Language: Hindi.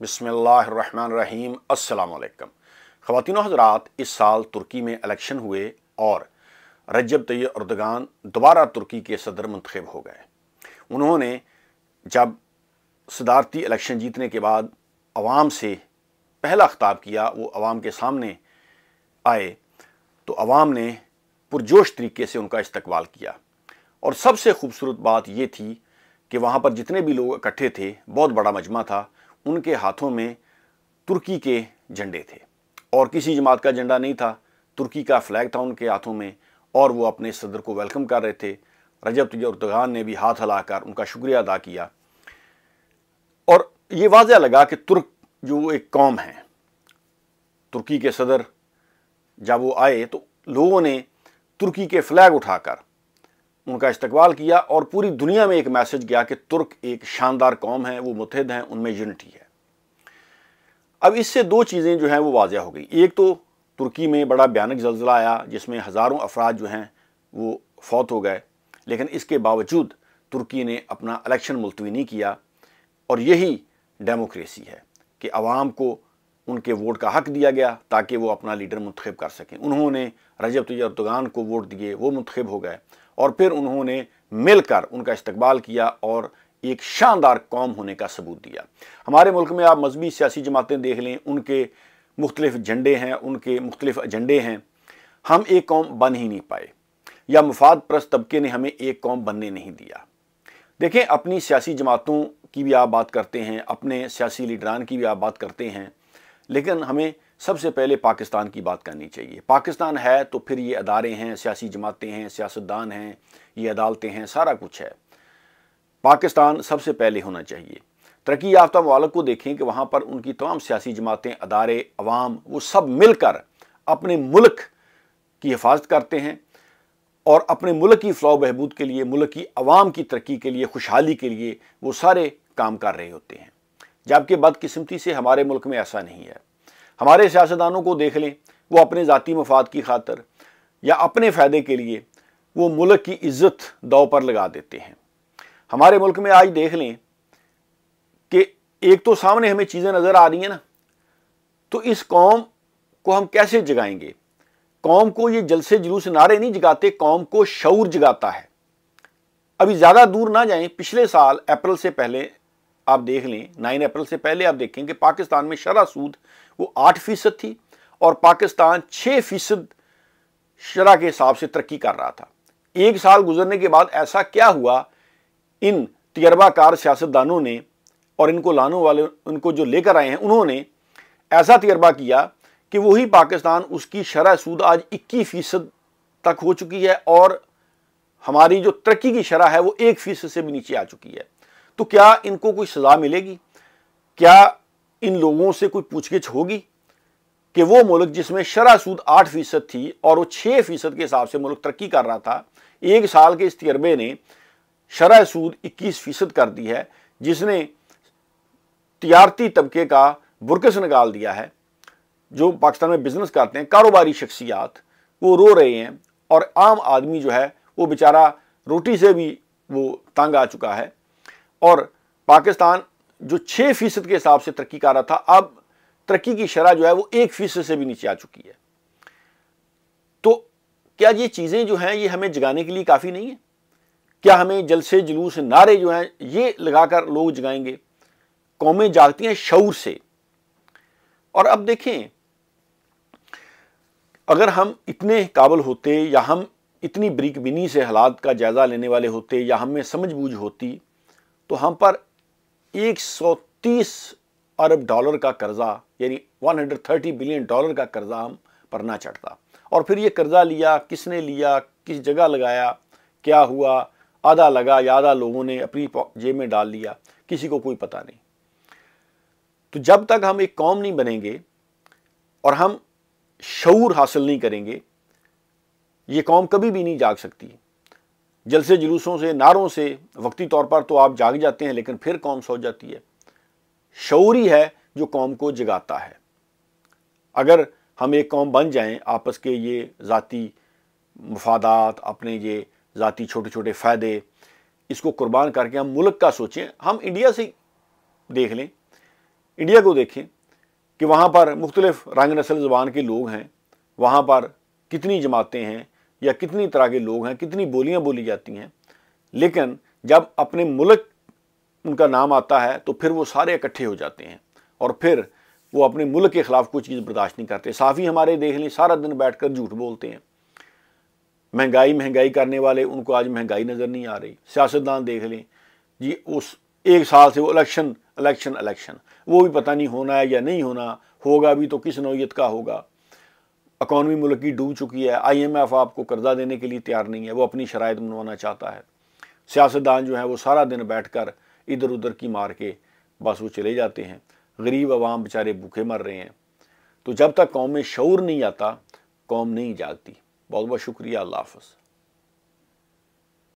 बिस्मिल्लाहिर्रहमानिर्रहीम। अस्सलाम वालेकुम। ख़वातीन व हज़रात, इस साल तुर्की में इलेक्शन हुए और रजब तय्यब एर्दोगान दोबारा तुर्की के सदर मुंतखब हो गए। उन्होंने जब सदारती इलेक्शन जीतने के बाद अवाम से पहला खिताब किया, वो अवाम के सामने आए तो अवाम ने पुरजोश तरीके से उनका इस्तकबाल किया। और सबसे खूबसूरत बात ये थी कि वहाँ पर जितने भी लोग इकट्ठे थे, बहुत बड़ा मजमा था, उनके हाथों में तुर्की के झंडे थे और किसी जमात का झंडा नहीं था, तुर्की का फ्लैग था उनके हाथों में और वो अपने सदर को वेलकम कर रहे थे। रजब तय्यब एर्दोगान ने भी हाथ हिलाकर उनका शुक्रिया अदा किया और ये वाज़ह लगा कि तुर्क जो एक कौम है, तुर्की के सदर जब वो आए तो लोगों ने तुर्की के फ्लैग उठाकर उनका इस्तकबाल किया और पूरी दुनिया में एक मैसेज गया कि तुर्क एक शानदार कौम है, वो मुत्तहिद हैं, उनमें यूनिटी है। अब इससे दो चीज़ें जो हैं वो वाज़ह हो गई। एक तो तुर्की में बड़ा भयानक ज़लज़ला आया जिसमें हज़ारों अफराद जो हैं वो फौत हो गए, लेकिन इसके बावजूद तुर्की ने अपना इलेक्शन मुलतवी नहीं किया और यही डेमोक्रेसी है कि अवाम को उनके वोट का हक़ दिया गया ताकि वो अपना लीडर मुंतखब कर सकें। उन्होंने रजब तय्यब एर्दोगान को वोट दिए, वो मुंतखब हो गए और फिर उन्होंने मिलकर उनका इस्तकबाल किया और एक शानदार कौम होने का सबूत दिया। हमारे मुल्क में आप मजहबी सियासी जमातें देख लें, उनके मुख्तलिफ झंडे हैं, उनके मुख्तलिफ एजेंडे हैं। हम एक कौम बन ही नहीं पाए या मुफाद परस्त तबके ने हमें एक कौम बनने नहीं दिया। देखें, अपनी सियासी जमातों की भी आप बात करते हैं, अपने सियासी लीडरान की भी आप बात करते हैं, लेकिन हमें सबसे पहले पाकिस्तान की बात करनी चाहिए। पाकिस्तान है तो फिर ये अदारे हैं, सियासी जमातें हैं, सियासतदान हैं, ये अदालतें हैं, सारा कुछ है। पाकिस्तान सबसे पहले होना चाहिए। तरक्की याफ्ता ममालिक को देखें कि वहाँ पर उनकी तमाम सियासी जमातें, अदारे, अवाम, वो सब मिलकर अपने मुल्क की हिफाजत करते हैं और अपने मुल्क की फ़लाह बहबूद के लिए, मुल्क की अवाम की तरक्की के लिए, खुशहाली के लिए वो सारे काम कर रहे होते हैं। जबकि बदकिस्मती से हमारे मुल्क में ऐसा नहीं है। हमारे सियासतदानों को देख लें, वो अपने ज़ाती मफाद की खातर या अपने फ़ायदे के लिए वो मुल्क की इज़्ज़त दांव पर लगा देते हैं। हमारे मुल्क में आज देख लें कि एक तो सामने हमें चीज़ें नज़र आ रही हैं ना, तो इस कौम को हम कैसे जगाएंगे? कौम को ये जलसे जुलूस नारे नहीं जगाते, कौम को शऊर जगाता है। अभी ज़्यादा दूर ना जाएं, पिछले साल अप्रैल से पहले आप देख लें, 9 अप्रैल से पहले आप देखें कि पाकिस्तान में शरह सूद वो 8% थी और पाकिस्तान 6% शरह के हिसाब से तरक्की कर रहा था। एक साल गुजरने के बाद ऐसा क्या हुआ, इन तजर्बाकार सियासतदानों ने और इनको लाने वाले, इनको जो लेकर आए हैं, उन्होंने ऐसा तजर्बा किया कि वही पाकिस्तान, उसकी शरह सूद आज 21% तक हो चुकी है और हमारी जो तरक्की की शरह है वो 1% से भी नीचे आ चुकी है। तो क्या इनको कोई सज़ा मिलेगी? क्या इन लोगों से कोई पूछगिछ होगी कि वो मुल्क जिसमें शरह सूद 8% थी और वो 6% के हिसाब से मुल्क तरक्की कर रहा था, एक साल के इस तजर्बे ने शरह सूद 21% कर दी है, जिसने तिजारती तबके का बुरकस निकाल दिया है। जो पाकिस्तान में बिजनेस करते हैं, कारोबारी शख्सियात, वो रो रहे हैं और आम आदमी जो है वो बेचारा रोटी से भी वो तंग आ चुका है। और पाकिस्तान जो 6% के हिसाब से तरक्की कर रहा था, अब तरक्की की शरह जो है वो 1% से भी नीचे आ चुकी है। तो क्या ये चीज़ें जो हैं ये हमें जगाने के लिए काफ़ी नहीं है? क्या हमें जलसे जुलूस नारे जो हैं ये लगाकर लोग जगाएंगे? कौमें जागती हैं शऊर से। और अब देखें, अगर हम इतने काबिल होते या हम इतनी बरीकबीनी से हालात का जायज़ा लेने वाले होते या हम में समझबूझ होती तो हम पर 130 अरब डॉलर का कर्जा, यानी 130 बिलियन डॉलर का कर्जा हम पर ना चढ़ता। और फिर ये कर्जा लिया, किसने लिया, किस जगह लगाया, क्या हुआ, आधा लगा या आधा लोगों ने अपनी जेब में डाल लिया, किसी को कोई पता नहीं। तो जब तक हम एक कौम नहीं बनेंगे और हम शऊर हासिल नहीं करेंगे, ये कौम कभी भी नहीं जाग सकती। जलसे जुलूसों से, नारों से वक्ती तौर पर तो आप जाग जाते हैं, लेकिन फिर कौम सो जाती है। शऊर ही है जो कौम को जगाता है। अगर हम एक कौम बन जाएं, आपस के ये ज़ाती मफादात, अपने ये ज़ाती छोटे छोटे फ़ायदे, इसको कुर्बान करके हम मुल्क का सोचें। हम इंडिया से देख लें इंडिया को देखें कि वहाँ पर मुख्तलिफ रंग नस्ल ज़बान के लोग हैं, वहाँ पर कितनी जमातें हैं या कितनी तरह के लोग हैं, कितनी बोलियाँ बोली जाती हैं, लेकिन जब अपने मुल्क उनका नाम आता है तो फिर वो सारे इकट्ठे हो जाते हैं और फिर वो अपने मुल्क के ख़िलाफ़ कोई चीज़ बर्दाश्त नहीं करते। साफ़ी हमारे देख लें, सारा दिन बैठकर झूठ बोलते हैं। महंगाई करने वाले, उनको आज महंगाई नज़र नहीं आ रही। सियासतदान देख लें जी, उस एक साल से वो इलेक्शन, वो भी पता नहीं होना है या नहीं होना, होगा भी तो किस नौयत का होगा। इकॉनमी मुल्क की डूब चुकी है, IMF आपको कर्जा देने के लिए तैयार नहीं है, वो अपनी शराइत बनवाना चाहता है। सियासतदान जो है वो सारा दिन बैठकर इधर उधर की मार के बस वो चले जाते हैं। गरीब अवाम बेचारे भूखे मर रहे हैं। तो जब तक कौम में शऊर नहीं आता, कौम नहीं जागती। बहुत बहुत शुक्रिया। अल्लाह हाफ़िज़।